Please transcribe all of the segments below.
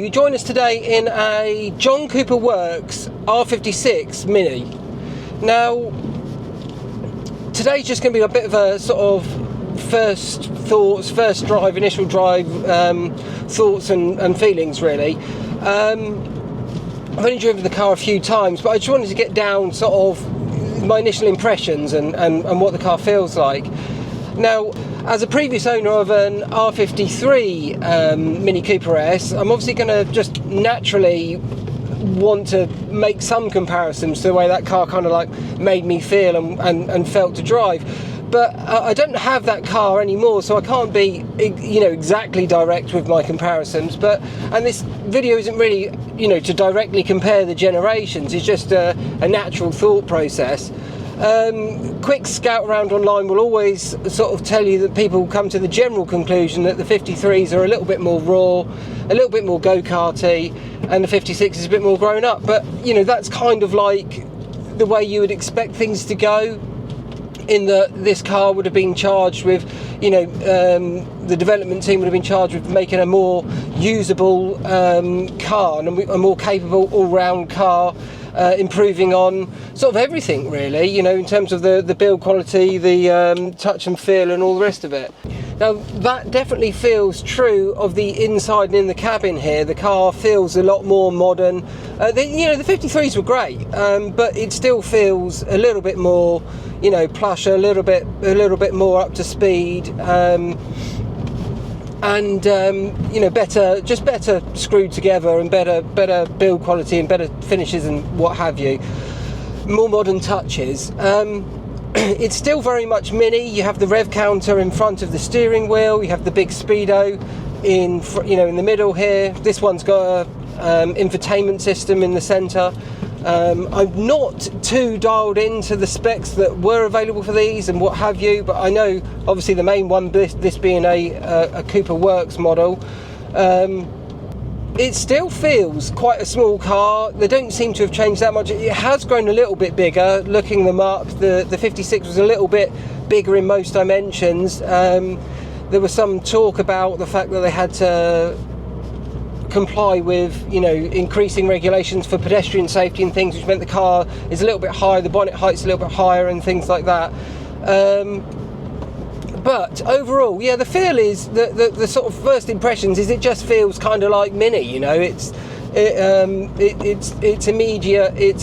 you join us today in a John Cooper Works R56 Mini. Now, today's just going to be a bit of a sort of first thoughts, first drive, initial drive thoughts and feelings really. I've only driven the car a few times, but I just wanted to get down sort of my initial impressions and what the car feels like. Now, as a previous owner of an R53 Mini Cooper S, I'm obviously going to just naturally want to make some comparisons to the way that car kind of like made me feel and felt to drive. But I don't have that car anymore, so I can't be, you know, exactly direct with my comparisons. And this video isn't really, you know, to directly compare the generations. It's just a natural thought process. Quick scout around online will always sort of tell you that people come to the general conclusion that the 53s are a little bit more raw, a little bit more go-karty, and the 56 is a bit more grown up. But, you know, that's kind of like the way you would expect things to go, in that this car would have been charged with, you know, the development team would have been charged with making a more usable car and a more capable all-round car, improving on sort of everything really, you know, in terms of the build quality, the touch and feel and all the rest of it. Now that definitely feels true of the inside and in the cabin here. The car feels a lot more modern. You know, the 53s were great, but it still feels a little bit more, you know, plush, a little bit more up to speed, and you know, better screwed together, and better build quality and better finishes and what have you, more modern touches. It's still very much Mini. You have the rev counter in front of the steering wheel, you have the big speedo in the middle here. This one's got a infotainment system in the center. I'm not too dialed into the specs that were available for these and what have you, but I know obviously the main one, this being a Cooper Works model, it still feels quite a small car. They don't seem to have changed that much. It has grown a little bit bigger, looking them up. The 56 was a little bit bigger in most dimensions. There was some talk about the fact that they had to comply with, you know, increasing regulations for pedestrian safety and things, which meant the car is a little bit higher, the bonnet height's a little bit higher and things like that. But overall, yeah, the feel is the sort of first impressions is it just feels kind of like Mini, you know. It's immediate. It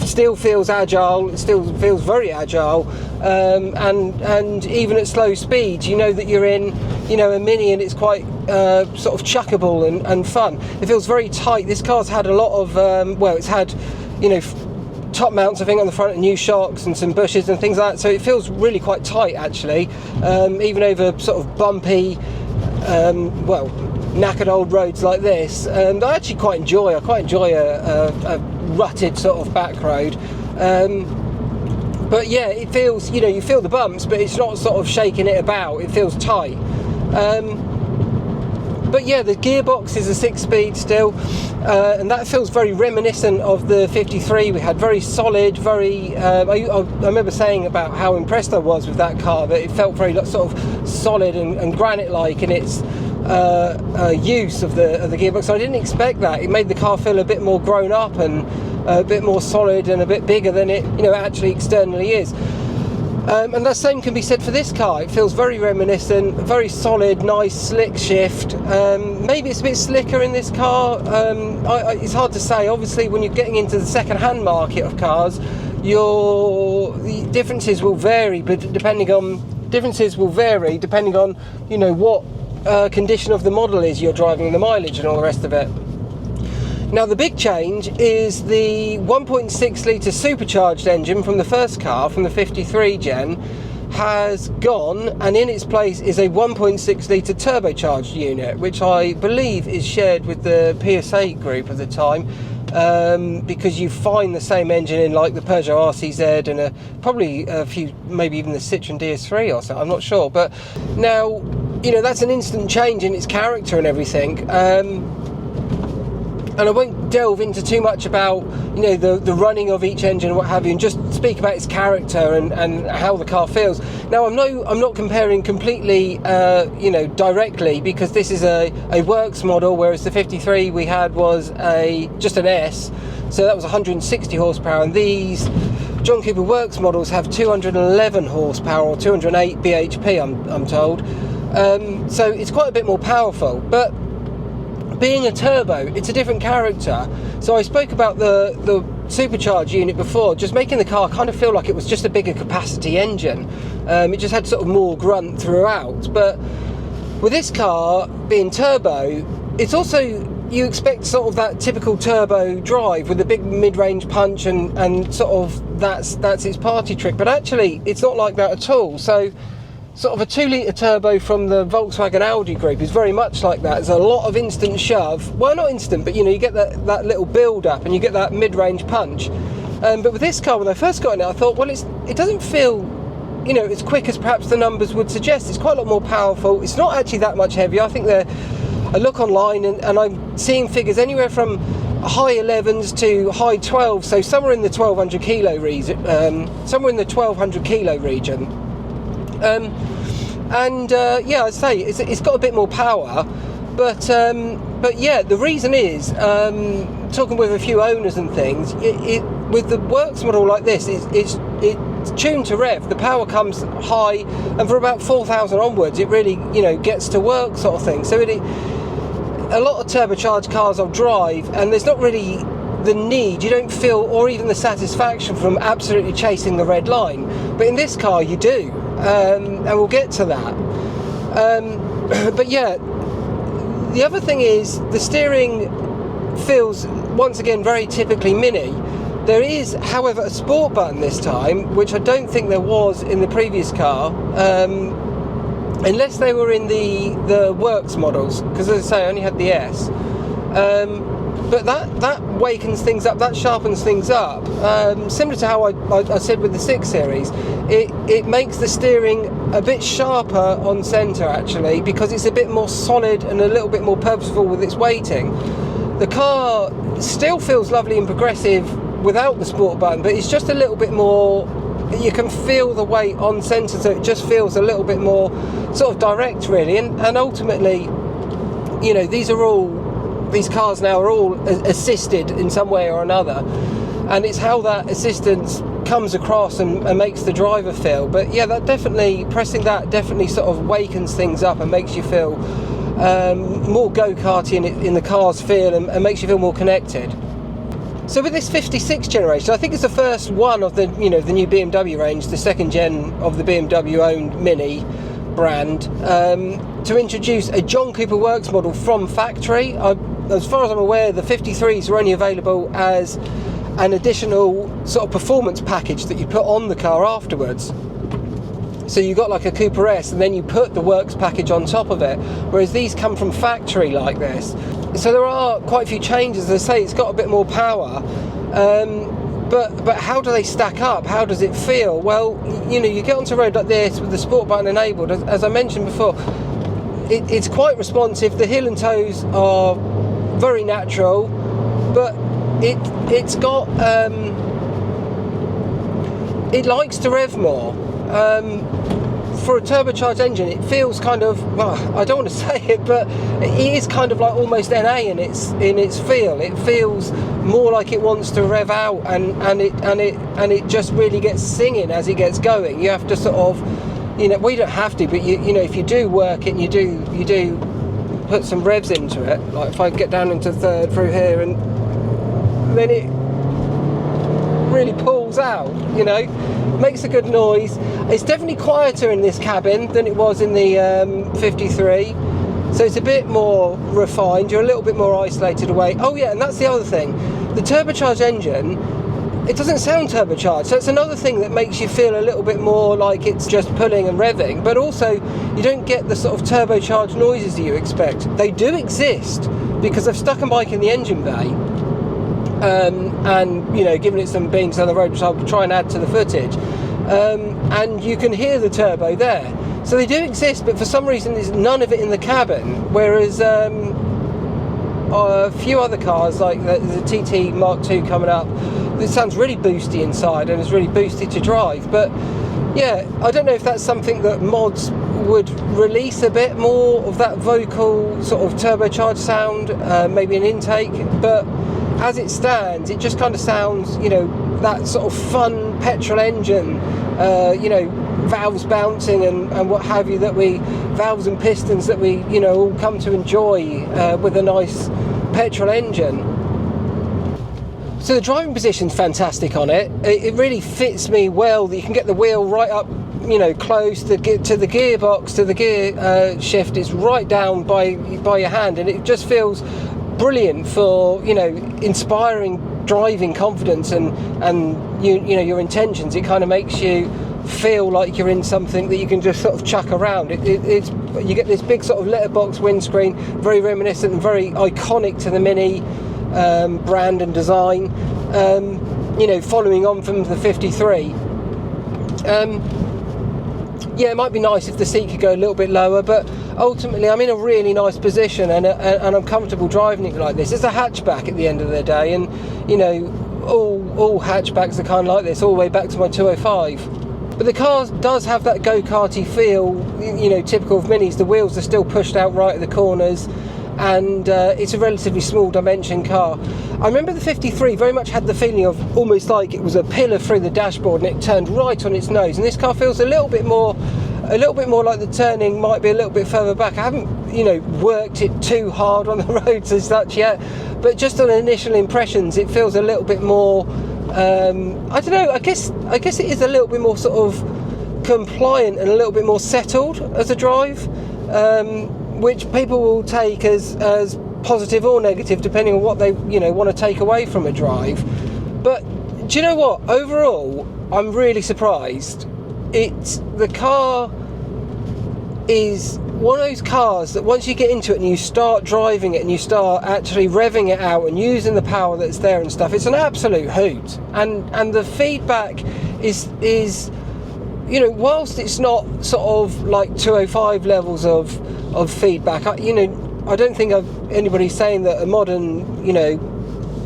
still feels agile. It still feels very agile, and even at slow speeds, you know that you're in, you know, a Mini, and it's quite sort of chuckable and fun. It feels very tight. This car's had a lot of well, it's had, you know, top mounts I think on the front and new shocks and some bushes and things like that, so it feels really quite tight actually, even over sort of bumpy, well, knackered old roads like this. And I actually quite enjoy a rutted sort of back road, but yeah, it feels, you know, you feel the bumps, but it's not sort of shaking it about. It feels tight. But yeah, the gearbox is a 6-speed still, and that feels very reminiscent of the 53 we had. Very solid, very. I remember saying about how impressed I was with that car, that it felt very sort of solid and granite-like in its use of the gearbox. I didn't expect that. It made the car feel a bit more grown up and a bit more solid and a bit bigger than it, you know, actually externally is. And the same can be said for this car. It feels very reminiscent, very solid, nice, slick shift. Maybe it's a bit slicker in this car. It's hard to say. Obviously, when you're getting into the second-hand market of cars, the differences will vary, but depending on, you know, what condition of the model is you're driving, the mileage and all the rest of it. Now the big change is the 1.6 litre supercharged engine from the first car, from the 53 gen, has gone, and in its place is a 1.6 litre turbocharged unit, which I believe is shared with the PSA group at the time, because you find the same engine in like the Peugeot RCZ and probably a few, maybe even the Citroen DS3 or something, I'm not sure. But now, you know, that's an instant change in its character and everything. And I won't delve into too much about, you know, the running of each engine and what have you, and just speak about its character and how the car feels. Now, I'm not comparing completely, you know, directly, because this is a works model, whereas the 53 we had was just an S, so that was 160 horsepower, and these John Cooper Works models have 211 horsepower or 208 bhp, I'm told. So it's quite a bit more powerful, but being a turbo, it's a different character. So I spoke about the supercharged unit before, just making the car kind of feel like it was just a bigger capacity engine. It just had sort of more grunt throughout. But with this car being turbo, it's also, you expect sort of that typical turbo drive with a big mid-range punch and sort of that's its party trick. But actually, it's not like that at all. So sort of a 2-litre turbo from the Volkswagen Audi group is very much like that. There's a lot of instant shove. Well, not instant, but you know, you get that little build up and you get that mid-range punch. But with this car, when I first got in it, I thought, well, it doesn't feel, you know, as quick as perhaps the numbers would suggest. It's quite a lot more powerful. It's not actually that much heavier. I think I look online and I'm seeing figures anywhere from high 11s to high 12s, so somewhere in the 1200 kilo region. Yeah, I'd say it's got a bit more power, but yeah, the reason is, talking with a few owners and things, with the works model like this, it's tuned to rev. The power comes high, and for about 4,000 onwards, it really, you know, gets to work sort of thing. So a lot of turbocharged cars I'll drive, and there's not really the need, you don't feel, or even the satisfaction from absolutely chasing the red line. But in this car, you do. And we'll get to that. But yeah, the other thing is the steering feels, once again, very typically Mini. There is, however, a sport button this time, which I don't think there was in the previous car, unless they were in the works models, because as I say, I only had the S. But that wakens things up, that sharpens things up. Similar to how I said with the 6 Series, it makes the steering a bit sharper on centre actually, because it's a bit more solid and a little bit more purposeful with its weighting. The car still feels lovely and progressive without the sport button, but it's just a little bit more, you can feel the weight on centre, so it just feels a little bit more sort of direct really. And ultimately, you know, these cars now are all assisted in some way or another, and it's how that assistance comes across and makes the driver feel. But yeah, pressing that definitely sort of wakens things up and makes you feel more go-karty in the car's feel, and makes you feel more connected. So with this 56 generation, I think it's the first one of the new BMW range, the second gen of the BMW owned Mini brand, to introduce a John Cooper Works model from factory. As far as I'm aware, the 53s were only available as an additional sort of performance package that you put on the car afterwards. So you got like a Cooper S, and then you put the Works package on top of it, whereas these come from factory like this. So there are quite a few changes. As I say, it's got a bit more power, but how do they stack up? How does it feel? Well, you know, you get onto a road like this with the sport button enabled, as I mentioned before, it's quite responsive. The heel and toes are very natural, but it's got it likes to rev more. For a turbocharged engine, it feels kind of, well, I don't want to say it, but it is kind of like almost NA in its feel. It feels more like it wants to rev out, and it just really gets singing as it gets going. You have to sort of, you know, well, you don't have to, but you know, if you do work it and you do put some revs into it, like if I get down into third through here, and then it really pulls out, you know, makes a good noise. It's definitely quieter in this cabin than it was in the 53, so it's a bit more refined. You're a little bit more isolated away. Oh yeah, and that's the other thing, the turbocharged engine, it doesn't sound turbocharged, so it's another thing that makes you feel a little bit more like it's just pulling and revving, but also you don't get the sort of turbocharged noises that you expect. They do exist, because I've stuck a bike in the engine bay, and you know, given it some beans on the road, which I'll try and add to the footage, and you can hear the turbo there. So they do exist, but for some reason there's none of it in the cabin, whereas a few other cars, like there's a TT Mark II coming up. It sounds really boosty inside and is really boosty to drive. But yeah, I don't know if that's something that mods would release a bit more of that vocal sort of turbocharged sound, maybe an intake. But as it stands, it just kind of sounds, you know, that sort of fun petrol engine, you know, valves bouncing and what have you, valves and pistons that we, you know, all come to enjoy with a nice petrol engine. So the driving position's fantastic on it. It really fits me well that you can get the wheel right up, you know, close to the gearbox, to the gear shift. It's right down by your hand, and it just feels brilliant for, you know, inspiring driving confidence and you know, your intentions. It kind of makes you feel like you're in something that you can just sort of chuck around. It's you get this big sort of letterbox windscreen, very reminiscent and very iconic to the Mini brand and design, you know, following on from the 53. Yeah, it might be nice if the seat could go a little bit lower, but ultimately I'm in a really nice position and I'm comfortable driving it like this. It's a hatchback at the end of the day, and you know, all hatchbacks are kind of like this, all the way back to my 205. But the car does have that go-karty feel, you know, typical of Minis. The wheels are still pushed out right at the corners, and it's a relatively small dimension car. I remember the 53 very much had the feeling of almost like it was a pillar through the dashboard and it turned right on its nose, and this car feels a little bit more like the turning might be a little bit further back. I haven't, you know, worked it too hard on the roads as such yet, but just on initial impressions it feels a little bit more, I don't know, I guess it is a little bit more sort of compliant and a little bit more settled as a drive, which people will take as positive or negative depending on what they, you know, want to take away from a drive. But do you know what? Overall, I'm really surprised. The car is one of those cars that once you get into it and you start driving it and you start actually revving it out and using the power that's there and stuff, it's an absolute hoot. And the feedback is, you know, whilst it's not sort of like 205 levels of feedback, I don't think anybody's saying that a modern, you know,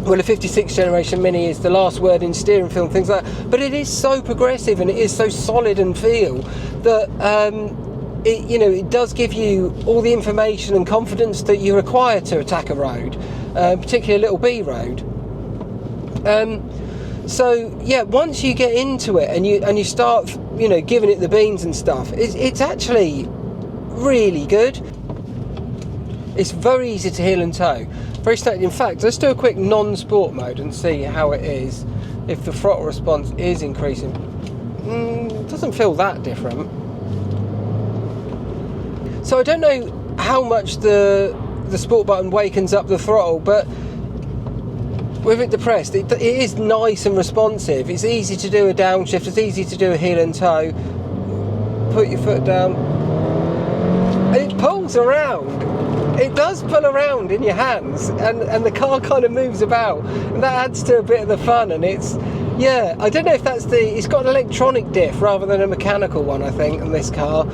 well, a 56 generation Mini is the last word in steering feel and things like that, but it is so progressive and it is so solid and feel that it, you know, it does give you all the information and confidence that you require to attack a road, particularly a little B road. So yeah, once you get into it and you start, you know, giving it the beans and stuff, it's actually really good. It's very easy to heel and tow, very standard. In fact, let's do a quick non-sport mode and see how it is if the throttle response is increasing. It doesn't feel that different. So I don't know how much the sport button wakens up the throttle, but with it depressed, it is nice and responsive. It's easy to do a downshift, it's easy to do a heel and tow. Put your foot down, and it pulls around. It does pull around in your hands, and the car kind of moves about, and that adds to a bit of the fun. And it's, yeah, I don't know if that's it's got an electronic diff rather than a mechanical one, I think, in this car.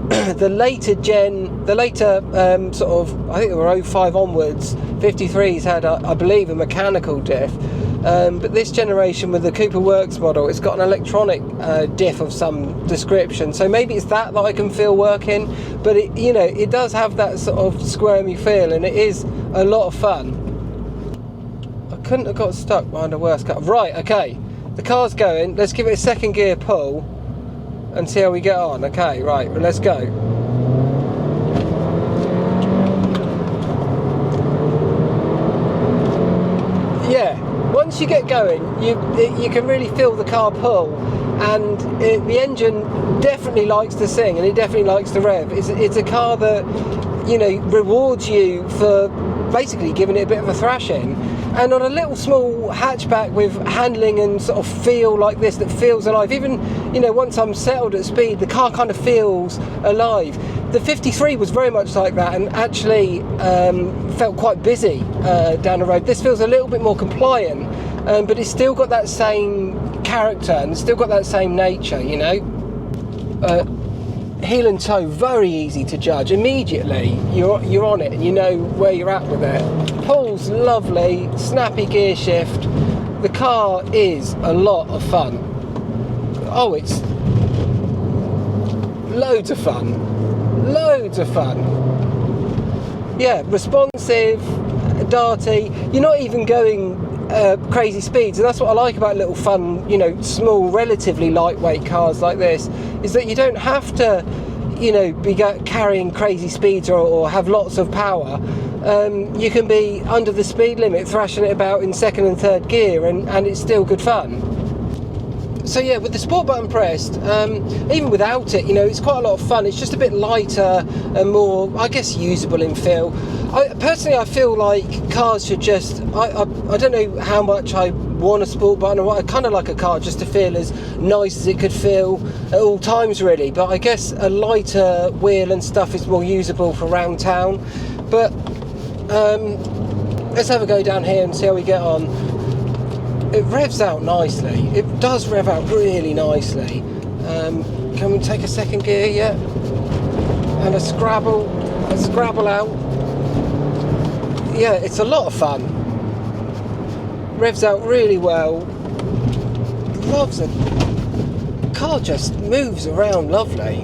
The later sort of, I think there were 05 onwards, 53s had, I believe, a mechanical diff. But this generation with the Cooper Works model, it's got an electronic diff of some description. So maybe it's that I can feel working, but it, you know, it does have that sort of squirmy feel, and it is a lot of fun. I couldn't have got stuck behind a worse car. Right, okay, the car's going. Let's give it a second gear pull and see how we get on. Okay, right, well, let's go. Yeah, once you get going, you can really feel the car pull, and the engine definitely likes to sing, and it definitely likes to rev. It's a car that, you know, rewards you for basically giving it a bit of a thrashing. And on a little small hatchback with handling and sort of feel like this that feels alive, even, you know, once I'm settled at speed, the car kind of feels alive. The 53 was very much like that, and actually felt quite busy down the road. This feels a little bit more compliant, but it's still got that same character and it's still got that same nature, you know. heel and toe, very easy to judge. Immediately you're on it and you know where you're at with it. Pull's lovely, snappy gear shift. The car is a lot of fun. Oh, it's loads of fun. Loads of fun. Yeah, responsive, darty. You're not even going crazy speeds, and that's what I like about little fun, you know, small, relatively lightweight cars like this, is that you don't have to, you know, be carrying crazy speeds or have lots of power. You can be under the speed limit, thrashing it about in second and third gear, and it's still good fun. So yeah, with the sport button pressed, even without it, you know, it's quite a lot of fun. It's just a bit lighter and more, I guess, usable in feel. Personally, I feel like cars should just, I don't know how much I want a sport button, or I kind of like a car just to feel as nice as it could feel at all times, really. But I guess a lighter wheel and stuff is more usable for around town. But let's have a go down here and see how we get on. It revs out nicely. It does rev out really nicely. Can we take a second gear yet? And a scrabble out. Yeah, it's a lot of fun. Revs out really well. Loves it. Car just moves around lovely.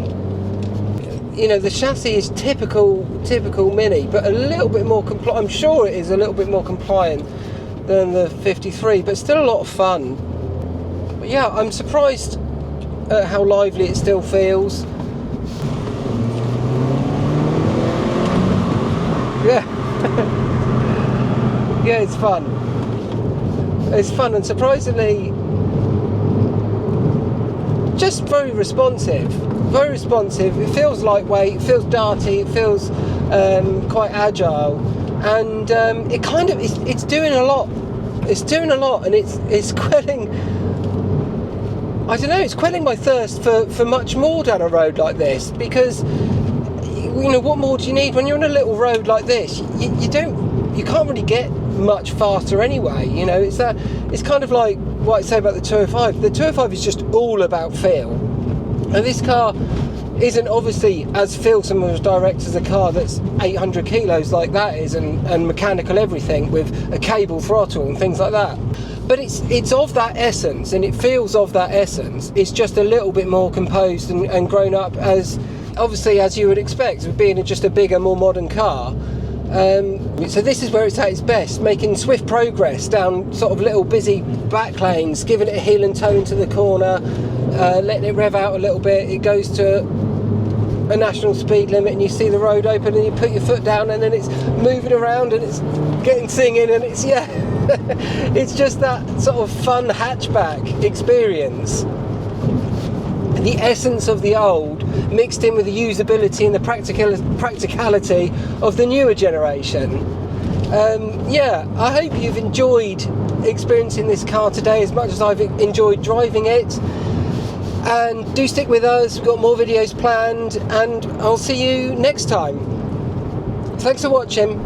You know, the chassis is typical Mini, but a little bit more compliant. I'm sure it is a little bit more compliant than the 53, but still a lot of fun. But yeah, I'm surprised at how lively it still feels. Yeah. Yeah, it's fun. It's fun, and surprisingly just very responsive. Very responsive. It feels lightweight, it feels darty, it feels quite agile. And it kind of, it's doing a lot. It's doing a lot, and it's quelling, I don't know, it's quelling my thirst for much more down a road like this, because, you know, what more do you need when you're on a little road like this? You can't really get much faster anyway. You know, it's kind of like what I say about the 205. The 205 is just all about feel, and this car isn't obviously as feelsome or as direct as a car that's 800 kilos like that is, and mechanical everything with a cable throttle and things like that. But it's of that essence, and it feels of that essence. It's just a little bit more composed and grown up, as obviously as you would expect, with being just a bigger, more modern car. So this is where it's at its best, making swift progress down sort of little busy back lanes, giving it a heel and toe into the corner, letting it rev out a little bit. It goes to a national speed limit and you see the road open and you put your foot down, and then it's moving around and it's getting singing, and it's, yeah, it's just that sort of fun hatchback experience. The essence of the old mixed in with the usability and the practicality of the newer generation. Yeah, I hope you've enjoyed experiencing this car today as much as I've enjoyed driving it. And do stick with us, we've got more videos planned, and I'll see you next time. Thanks for watching.